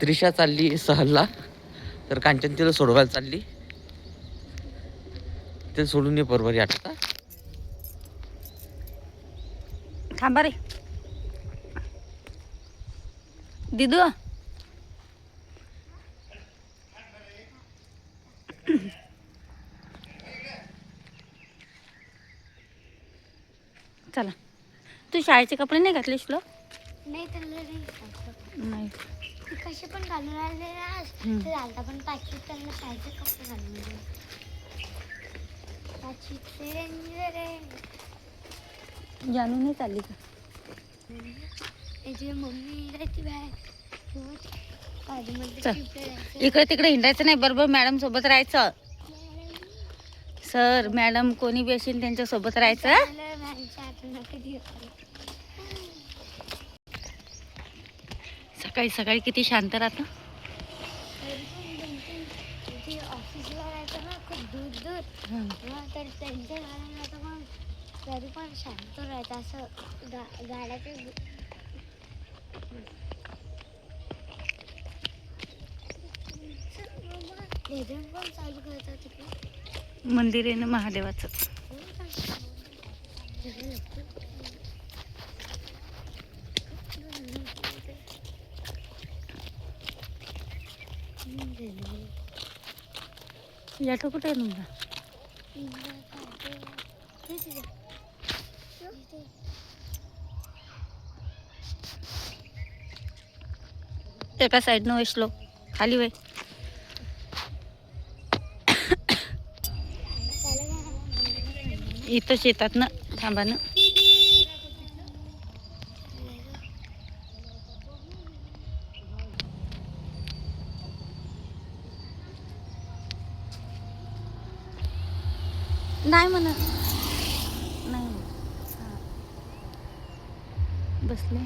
त्रिशा चालली सहलला, तर कांचन तिला सोडवायला चालली. ते सोडून ये परवारी आता. थांबा रे दिदू. चला, तू शाळेचे कपडे नाही घातले श्लोक? नाही तर नाही. कसे पण घालून आले ना ते घालता, पण पाचवीत त्यांना शाळेचे कपडे घालून दिले. पाचवीचे जानू नाही चालली का? त्याची मम्मी राहते बाहेर. चल, इकडे तिकडे हिंडायचं नाही, बरोबर मॅडम सोबत राहायचं. सर मॅडम कोणी बेशील त्यांच्या सोबत राहायचं. सकाळी सकाळी किती शांत राहतं. ऑफिसला राहायचं ना खूप दूर दूर, तर त्यांच्या घरात मग तरी पण शांत राहायचं. असं गाड्याचे भजन पण चालू करतात तिकडे. मंदिर आहे ना महादेवाचं. याठो कुठे आहे तुमचा? एका साईडनं वेसलो खाली वे. इथंच येतात ना, थांबा ना. नाही म्हणा, नाही बसले.